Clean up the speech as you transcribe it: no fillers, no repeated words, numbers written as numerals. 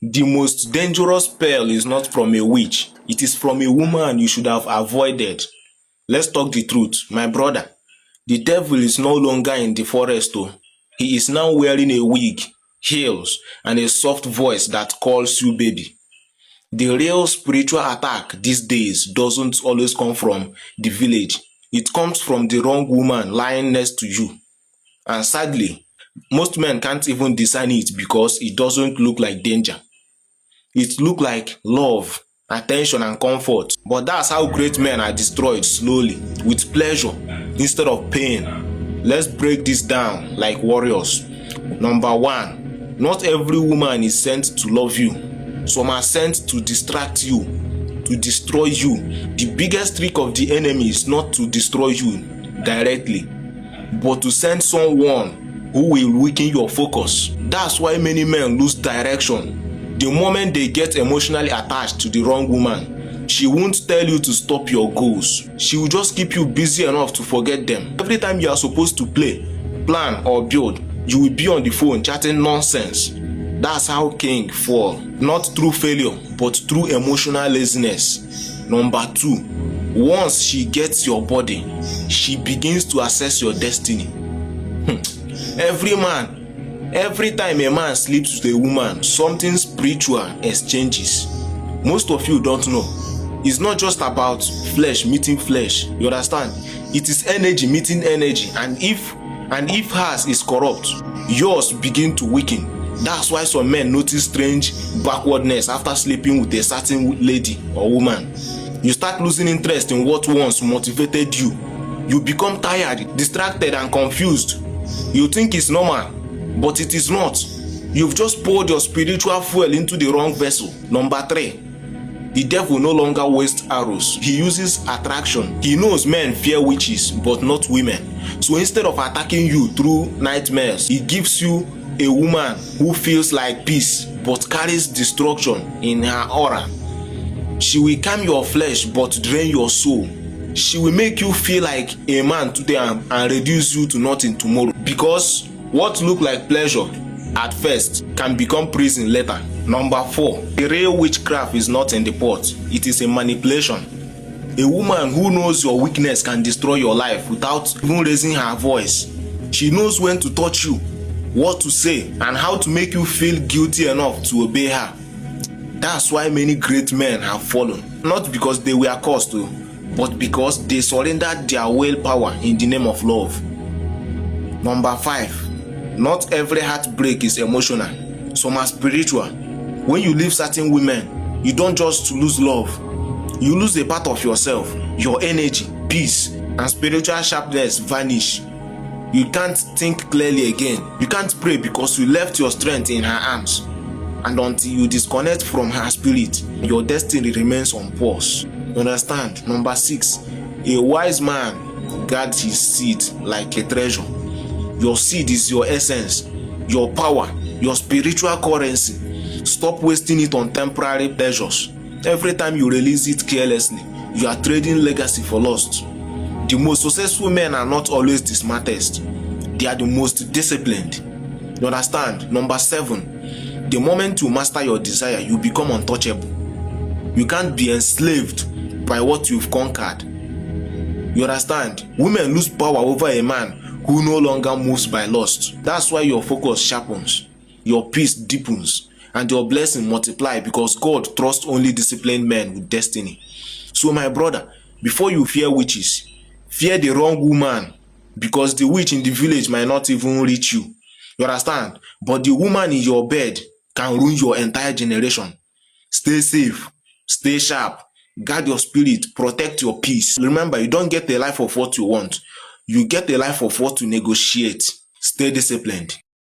The most dangerous spell is not from a witch. It is from a woman you should have avoided. Let's talk the truth, my brother. The devil is no longer in the forest though. He is now wearing a wig, heels, and a soft voice that calls you baby. The real spiritual attack these days doesn't always come from the village. It comes from the wrong woman lying next to you. And sadly, most men can't even discern it because it doesn't look like danger. It looks like love, attention, and comfort. But that's how great men are destroyed slowly, with pleasure instead of pain. Let's break this down like warriors. Number one, not every woman is sent to love you. Some are sent to distract you, to destroy you. The biggest trick of the enemy is not to destroy you directly, but to send someone who will weaken your focus. That's why many men lose direction. The moment they get emotionally attached to the wrong woman, she won't tell you to stop your goals. She will just keep you busy enough to forget them. Every time you are supposed to play, plan, or build, you will be on the phone chatting nonsense. That's how kings fall. Not through failure, but through emotional laziness. Number two, once she gets your body, she begins to assess your destiny. Every time a man sleeps with a woman, something spiritual exchanges. Most of you don't know. It's not just about flesh meeting flesh. You understand? It is energy meeting energy. And if hers is corrupt, yours begin to weaken. That's why some men notice strange backwardness after sleeping with a certain lady or woman. You start losing interest in what once motivated you. You become tired, distracted, and confused. You think it's normal, but it is not. You've just poured your spiritual fuel into the wrong vessel. Number three, the devil no longer wastes arrows. He uses attraction. He knows men fear witches, but not women. So instead of attacking you through nightmares, he gives you a woman who feels like peace but carries destruction in her aura. She will calm your flesh but drain your soul. She will make you feel like a man today and reduce you to nothing tomorrow. Because what looked like pleasure at first can become prison later. Number four, the real witchcraft is not in the pot. It is a manipulation. A woman who knows your weakness can destroy your life without even raising her voice. She knows when to touch you, what to say, and how to make you feel guilty enough to obey her. That's why many great men have fallen. Not because they were cursed, but because they surrendered their willpower in the name of love. Number five, not every heartbreak is emotional. Some are spiritual. When you leave certain women, you don't just lose love. You lose a part of yourself, your energy, peace, and spiritual sharpness vanish. You can't think clearly again. You can't pray because you left your strength in her arms. And until you disconnect from her spirit, your destiny remains on pause. You understand? Number six, a wise man guards his seed like a treasure. Your seed is your essence, your power, your spiritual currency. Stop wasting it on temporary pleasures. Every time you release it carelessly, you are trading legacy for lost. The most successful men are not always the smartest. They are the most disciplined. You understand? Number seven, the moment you master your desire, you become untouchable. You can't be enslaved by what you've conquered. You understand? Women lose power over a man who no longer moves by lust. That's why your focus sharpens, your peace deepens, and your blessing multiply because God trusts only disciplined men with destiny. So my brother, before you fear witches, fear the wrong woman, because the witch in the village might not even reach you. You understand? But the woman in your bed can ruin your entire generation. Stay safe, stay sharp, guard your spirit, protect your peace. Remember, you don't get a life of what you want. You get a life of what to negotiate. Stay disciplined.